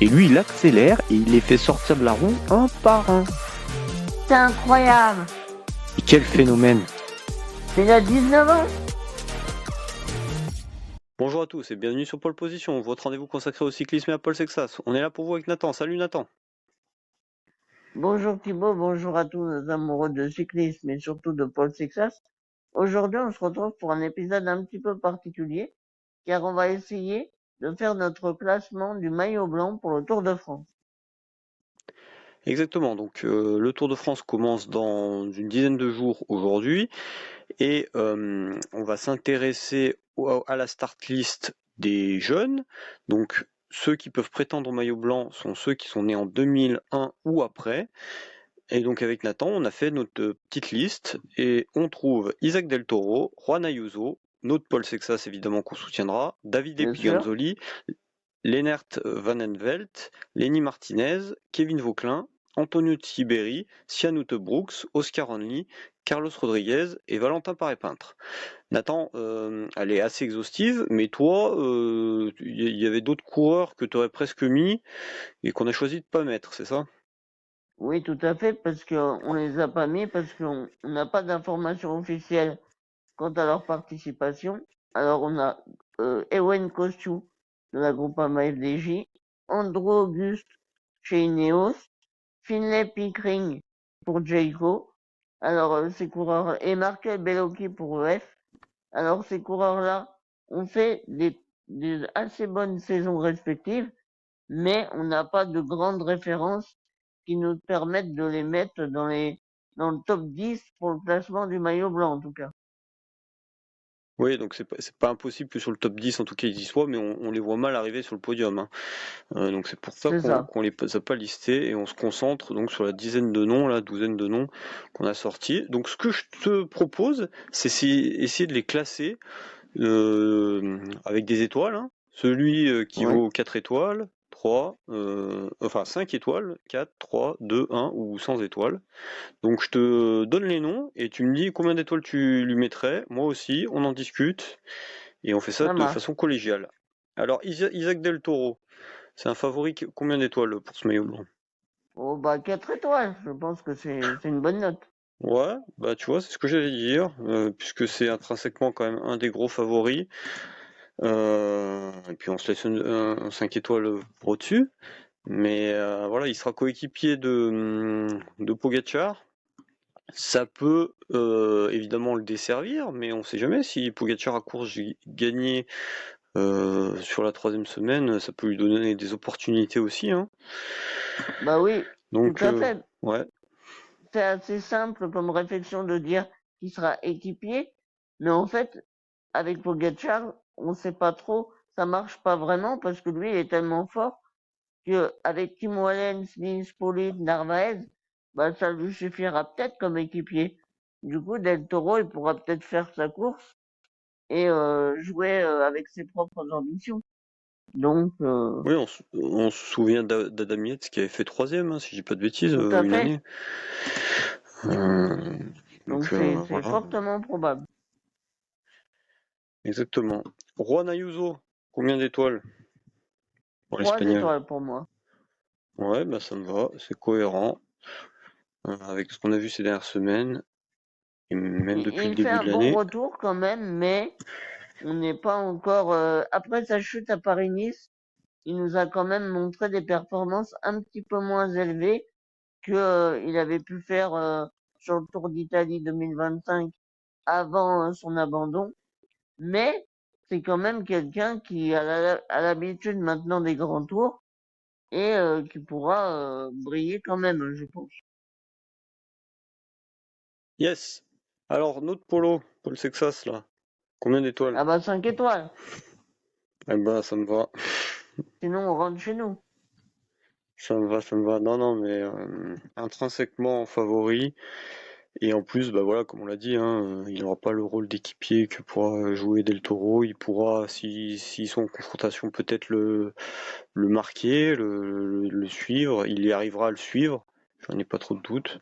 Et lui, il accélère et il les fait sortir de la roue un par un. C'est incroyable. Et quel phénomène! Il a 19 ans. Bonjour à tous et bienvenue sur Pole Position, votre rendez-vous consacré au cyclisme et à Paul Sexas. On est là pour vous avec Nathan. Salut Nathan! Bonjour Thibaut, bonjour à tous les amoureux de cyclisme et surtout de Paul Sexas. Aujourd'hui, on se retrouve pour un épisode un petit peu particulier, car on va essayer de faire notre classement du maillot blanc pour le Tour de France. Exactement, donc le Tour de France commence dans une dizaine de jours aujourd'hui et on va s'intéresser à la start list des jeunes. Donc ceux qui peuvent prétendre au maillot blanc sont ceux qui sont nés en 2001 ou après. Et donc avec Nathan, on a fait notre petite liste et on trouve Isaac Del Toro, Juan Ayuso, notre Paul Sexas évidemment qu'on soutiendra, Davide Bien sûr. Piganzoli, Lennart Van Envelt, Lenny Martinez, Kevin Vauquelin, Antonio Tiberi, Sianoute Brooks, Oscar Onley, Carlos Rodriguez et Valentin Paré-Peintre. Nathan, elle est assez exhaustive, mais toi, il y avait d'autres coureurs que tu aurais presque mis et qu'on a choisi de pas mettre, c'est ça? Oui, tout à fait, parce qu'on les a pas mis, parce qu'on n'a pas d'informations officielles quant à leur participation. Alors, on a Ewen Kosciu de la Groupama FDJ, Andrew Auguste chez Ineos, Finlay Pickering pour Jayco. Alors, ces coureurs, et Markel Bellocchi pour EF. Alors, ces coureurs-là ont fait des assez bonnes saisons respectives, mais on n'a pas de grandes références qui nous permettent de les mettre dans le top 10 pour le classement du maillot blanc, en tout cas. Oui, donc c'est pas impossible que sur le top 10 en tout cas ils y soient, mais on les voit mal arriver sur le podium, hein. Donc c'est pour ça C'est ça. qu'on les a pas listés et on se concentre donc sur la dizaine de noms, la douzaine de noms qu'on a sortis. Donc ce que je te propose, c'est essayer de les classer avec des étoiles, hein. Celui qui Oui. vaut 4 étoiles, 3, enfin 5 étoiles, 4, 3, 2, 1 ou sans étoiles. Donc je te donne les noms et tu me dis combien d'étoiles tu lui mettrais. Moi aussi, on en discute et on fait ça Ça de marche. façon collégiale. Alors Isaac Del Toro, c'est un favori, combien d'étoiles pour ce maillot blanc? Oh, bah, 4 étoiles. Je pense que c'est une bonne note. Ouais, bah tu vois, c'est ce que j'allais dire, puisque c'est intrinsèquement quand même un des gros favoris. Et puis on se laisse un 5 étoiles pour au-dessus. Mais voilà, il sera coéquipier de Pogacar. Ça peut évidemment le desservir, mais on sait jamais si Pogacar a course gagné sur la troisième semaine, ça peut lui donner des opportunités aussi, hein. Bah oui, tout Donc à fait. ouais, C'est assez simple comme réflexion de dire qu'il sera équipier, mais en fait, avec Pogacar, on sait pas trop, ça marche pas vraiment parce que lui, il est tellement fort que avec Tim Wallens, Nils Politt, Narvaez, bah, ça lui suffira peut-être comme équipier. Du coup, Del Toro, il pourra peut-être faire sa course et jouer avec ses propres ambitions. Donc, oui, on se souvient d'Adam Yates qui avait fait troisième, hein, si je dis pas de bêtises, tout à une fait. année. Euh, Donc, donc c'est voilà, fortement probable. exactement. Juan Ayuso, combien d'étoiles pour 3 l'Espagnol? étoiles pour moi. Ouais, bah ça me va, c'est cohérent avec ce qu'on a vu ces dernières semaines et même depuis le Il fait début un de bon l'année. retour quand même, mais on n'est pas encore. Après sa chute à Paris-Nice, il nous a quand même montré des performances un petit peu moins élevées que il avait pu faire sur le Tour d'Italie 2025 avant son abandon. Mais c'est quand même quelqu'un qui a l'habitude maintenant des grands tours et qui pourra briller quand même, je pense. Yes. Alors, notre polo, Paul Sexas, là, combien d'étoiles? Ah bah 5 étoiles. Eh ben, ça me va. Sinon on rentre chez nous. Ça me va, ça me va. Non, non, mais intrinsèquement favori. Et en plus, bah voilà, comme on l'a dit, hein, il n'aura pas le rôle d'équipier que pourra jouer Del Toro. Il pourra, s'ils sont en confrontation, peut-être le marquer, le suivre. Il y arrivera à le suivre. J'en ai pas trop de doute.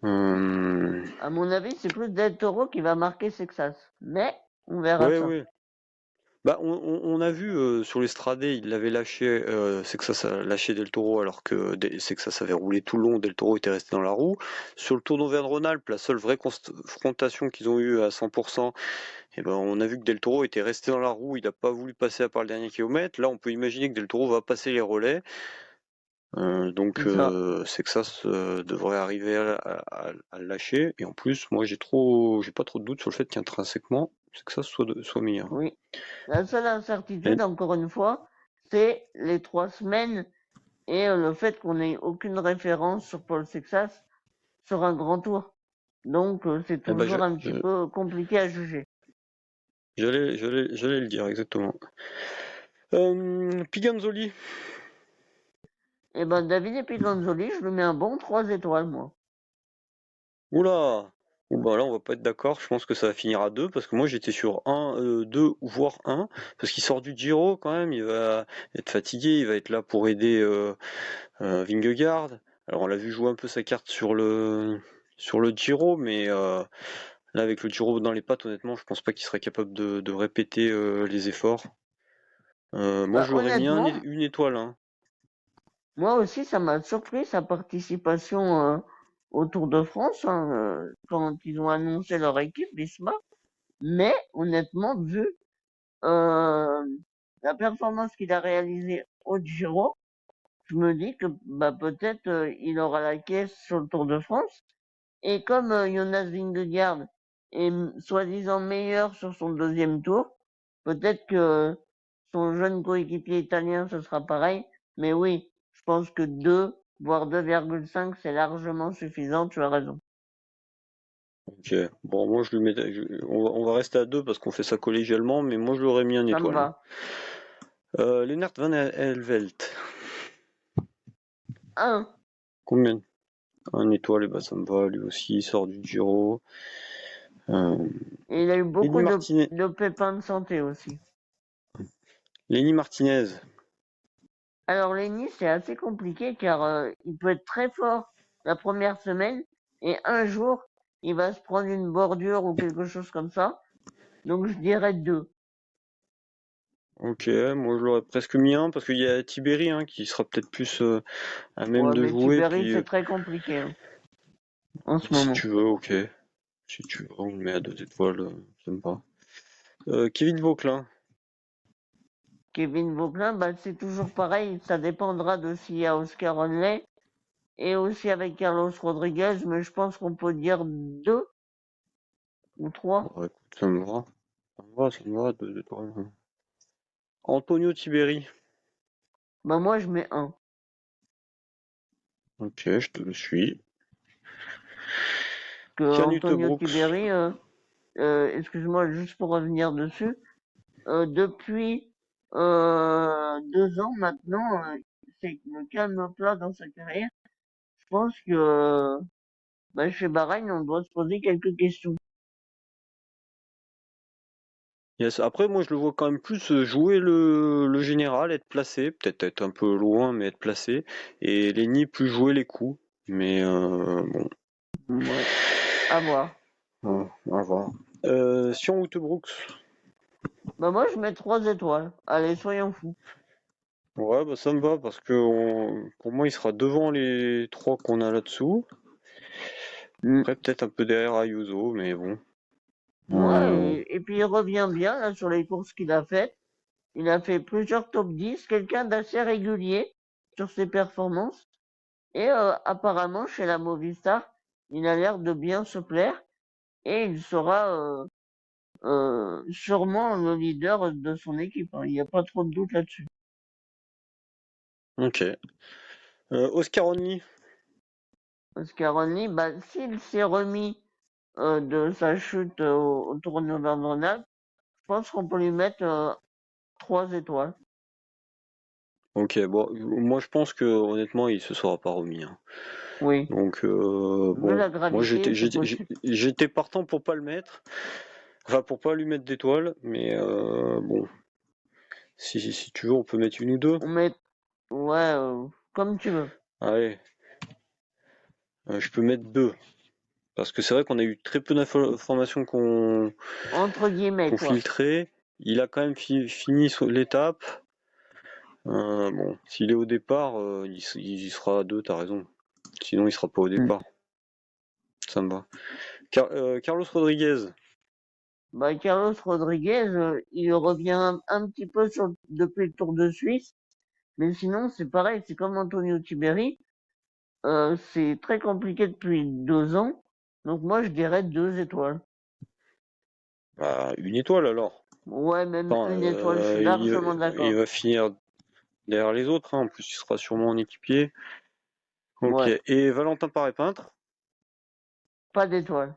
Euh, À mon avis, c'est plus Del Toro qui va marquer Sexas. Mais on verra Ouais, ça. ouais. Bah, on a vu sur l'Estradé, il l'avait lâché, c'est que ça a lâché Del Toro alors que c'est que ça avait roulé tout le long, Del Toro était resté dans la roue. Sur le Tour d'Auvergne-Rhône-Alpes, la seule vraie confrontation qu'ils ont eue à 100%, et ben on a vu que Del Toro était resté dans la roue, il n'a pas voulu passer à part le dernier kilomètre. Là, on peut imaginer que Del Toro va passer les relais. Donc C'est ça. c'est que devrait arriver à le lâcher. Et en plus, moi j'ai pas trop de doutes sur le fait qu'intrinsèquement, c'est que ça soit meilleur. Oui. La seule incertitude, encore une fois, c'est les 3 semaines et le fait qu'on n'ait aucune référence sur Paul Sexas sur un grand tour. Donc c'est Eh ben, toujours un petit peu compliqué à juger. j'allais le dire exactement. Piganzoli. Et ben David et Piganzoli, je lui mets un bon 3 étoiles, moi. Oula. Ou bah là on va pas être d'accord. Je pense que ça va finir à 2 parce que moi j'étais sur 2 ou voire 1 parce qu'il sort du Giro quand même. Il va être fatigué. Il va être là pour aider Vingegaard. Alors on l'a vu jouer un peu sa carte sur le Giro, mais là avec le Giro dans les pattes, honnêtement, je pense pas qu'il serait capable de répéter les efforts. Moi Bah, je lui aurais mis honnêtement, une étoile, hein. moi aussi, ça m'a surpris sa participation au Tour de France hein, quand ils ont annoncé leur équipe, Visma. Mais honnêtement, vu euh, la performance qu'il a réalisée au Giro, je me dis que bah, peut-être il aura la caisse sur le Tour de France. Et comme Jonas Vingegaard est soi-disant meilleur sur son deuxième tour, peut-être que son jeune coéquipier italien, ce sera pareil. Mais oui, je pense que 2, voire 2,5, c'est largement suffisant, tu as raison. Ok. Bon, moi je lui mets, on va rester à 2 parce qu'on fait ça collégialement, mais moi je lui aurais mis une Ça me étoile, hein. va. Lennart Van Helvelt. Un. Combien? Un étoile, et bah ça me va, lui aussi, il sort du Giro. Euh, Et il a eu Lenny beaucoup Martinez. de pépins de santé aussi. Lenny Martinez. Alors Lenny, c'est assez compliqué car il peut être très fort la première semaine et un jour, il va se prendre une bordure ou quelque chose comme ça. Donc je dirais 2. Ok, moi je l'aurais presque mis un parce qu'il y a Tiberi hein, qui sera peut-être plus à même Ouais, de mais jouer. Tiberi, Puis c'est très compliqué hein, en ce si moment. tu veux, ok. Si tu veux, on le met à 2 étoiles, ça me va. Kevin Vauquelin. Kevin Vauquelin, bah, c'est toujours pareil. Ça dépendra de s'il y a Oscar Onley et aussi avec Carlos Rodriguez, mais je pense qu'on peut dire 2 ou 3. Bon, écoute, ça me va. Ça me va, 2 étoiles. Antonio Tiberi. Bah, moi, je mets 1. Ok, je te le suis. Que Canute Antonio Brooks. Tiberi, excuse-moi, juste pour revenir dessus, depuis 2 ans maintenant, c'est le calme plat dans sa carrière. Je pense que bah, chez Bahreïn, on doit se poser quelques questions. Yes. Après, moi, je le vois quand même plus jouer le général, être placé, peut-être être un peu loin, mais être placé. Et Lenny plus jouer les coups. Mais bon, Ouais, à voir. à voir. Sion Brooks. Bah moi je mets 3 étoiles. Allez, soyons fous. Ouais, bah ça me va parce que pour moi, il sera devant les 3 qu'on a là-dessous. Mm. Après, peut-être un peu derrière Ayuso, mais bon. Ouais, Euh, et puis il revient bien là sur les courses qu'il a faites. Il a fait plusieurs top 10, quelqu'un d'assez régulier sur ses performances. Et apparemment, chez la Movistar, il a l'air de bien se plaire et il sera sûrement le leader de son équipe, hein. Il n'y a pas trop de doute là-dessus. ok. Oscar Only. Oscar Only, bah, s'il s'est remis de sa chute au tournoi d'Andronal, je pense qu'on peut lui mettre 3 étoiles. Ok, bon, moi je pense que honnêtement, il se sera pas remis, hein. Oui. Donc Vu bon, la moi gravité, c'est possible. j'étais partant pour pas le mettre, enfin pour pas lui mettre d'étoiles, mais bon, si tu veux, on peut mettre une ou deux. On met, ouais, comme tu veux. Allez, je peux mettre 2 parce que c'est vrai qu'on a eu très peu d'informations Entre guillemets, qu'on quoi. filtrait. il a quand même fini l'étape. Bon, s'il est au départ, il y sera à 2, t'as raison. Sinon, il sera pas au départ. Ça me va. Carlos Rodriguez. Bah, Carlos Rodriguez, il revient un petit peu depuis le Tour de Suisse. Mais sinon, c'est pareil, c'est comme Antonio Tiberi. C'est très compliqué depuis 2 ans. Donc moi, je dirais 2 étoiles. Bah, 1 étoile alors. Ouais, même Enfin, 1 étoile, je suis largement il d'accord. va finir derrière les autres, hein. En plus, il sera sûrement en équipier. Ok. Ouais, Et Valentin Paré-Peintre? pas d'étoile.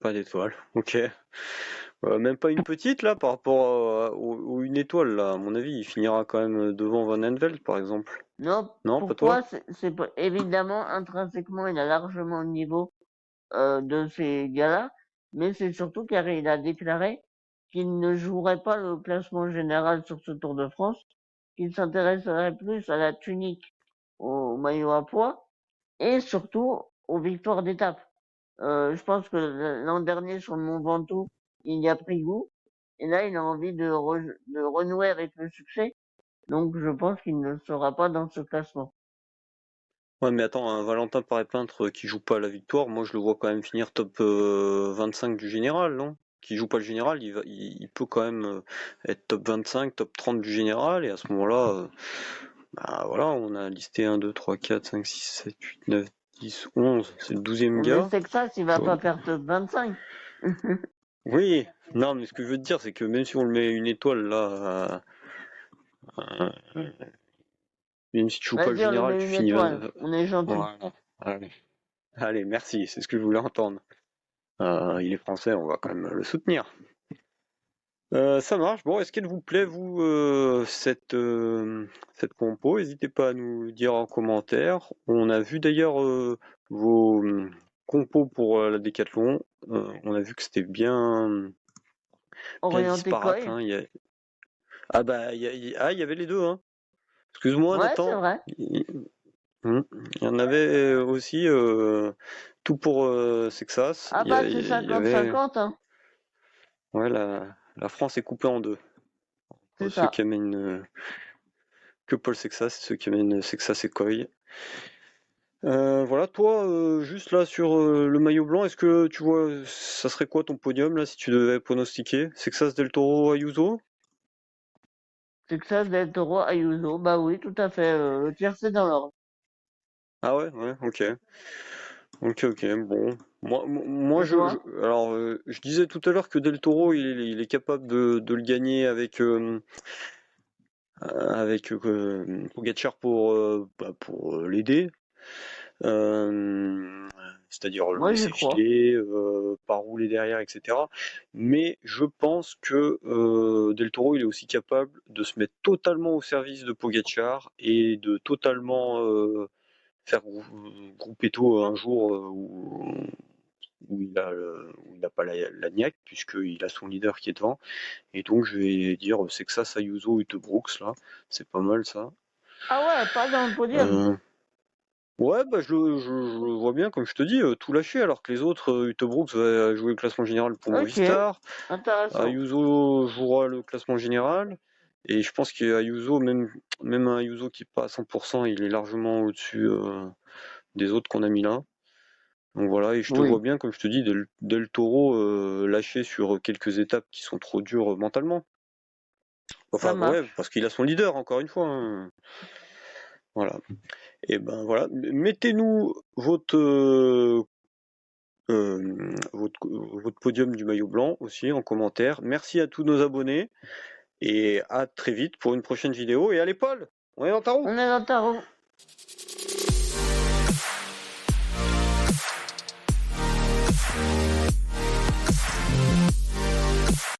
Pas d'étoile. Ok. Même pas une petite là par rapport aux 1 étoile là. À mon avis, il finira quand même devant Van Envelt par exemple. Non, Non, pas toi? pourquoi? C'est pas, évidemment, intrinsèquement, il a largement le niveau de ces gars-là, mais c'est surtout car il a déclaré qu'il ne jouerait pas le classement général sur ce Tour de France, qu'il s'intéresserait plus à la tunique, au maillot à pois, et surtout aux victoires d'étape. Je pense que l'an dernier sur le Mont Ventoux, il y a pris goût, et là il a envie de renouer avec le succès, donc je pense qu'il ne sera pas dans ce classement. Ouais, mais attends, un Valentin Paré-Peintre qui joue pas à la victoire, moi je le vois quand même finir top 25 du général, non? Qui joue pas le général, il peut quand même être top 25, top 30 du général, et à ce moment-là, bah voilà, on a listé 1, 2, 3, 4, 5, 6, 7, 8, 9, 10, 11, c'est le 12e Mais gars. c'est que ça, il va pas faire top 25. Oui, non, mais ce que je veux te dire, c'est que même si on le met 1 étoile là, même si tu joues pas le Vas-y, on lui général, met tu une finis 20. étoile. On est gentil. Voilà. Allez. Allez, merci, c'est ce que je voulais entendre. Il est français, on va quand même le soutenir. Ça marche. Bon, est-ce qu'elle vous plaît, vous, cette compo? N'hésitez pas à nous dire en commentaire. On a vu d'ailleurs vos compos pour la Décathlon. On a vu que c'était bien Orienté disparate, Coy. hein. Ah bah, il y avait les deux, hein. Excuse-moi, Ouais, c'est Nathan. vrai. Hmm. Il y en avait aussi tout pour Sexas. Ah bah, c'est Il y avait 50-50, hein. ouais la France est coupée en deux. C'est Ceux ça. qui amènent que Paul Sexas et ceux qui amènent Sexas et Coy. Voilà, toi, juste là sur le maillot blanc, est-ce que tu vois, ça serait quoi ton podium là si tu devais pronostiquer? Sexas, Del Toro, Ayuso? Texas del Toro, Ayuso. Bah oui, tout à fait. Le tiercé dans l'ordre. Ah ouais, ouais, ok. Ok, ok, bon. Moi Et toi? alors, je disais tout à l'heure que Del Toro, il est capable de le gagner avec Pogacar pour l'aider. Euh, C'est-à-dire le Moi, j'y laisser crois. filer, pas rouler derrière, etc. Mais je pense que Del Toro, il est aussi capable de se mettre totalement au service de Pogacar et de totalement faire Gruppetto un jour où il n'a pas la niaque, puisqu'il a son leader qui est devant. Et donc, je vais dire, c'est que ça, Ayuso, Ute Brooks, là. C'est pas mal, ça. Ah ouais, pas dans le podium. Euh, ouais, bah, je le vois bien, comme je te dis, tout lâcher, alors que les autres, Ute Brooks va jouer le classement général pour Ok, Movistar. intéressant. Ayuso jouera le classement général. Et je pense qu'Ayuso, même un Ayuso qui n'est pas à 100%, il est largement au-dessus des autres qu'on a mis là. Donc voilà, et je te vois Oui, bien, comme je te dis, Del Toro lâcher sur quelques étapes qui sont trop dures mentalement. ça Enfin, ouais, marche. parce qu'il a son leader, encore une fois, hein. Voilà. Et ben voilà, mettez-nous votre podium du maillot blanc aussi en commentaire. Merci à tous nos abonnés et à très vite pour une prochaine vidéo. Et allez Paul, on est dans ta roue. On est dans ta roue.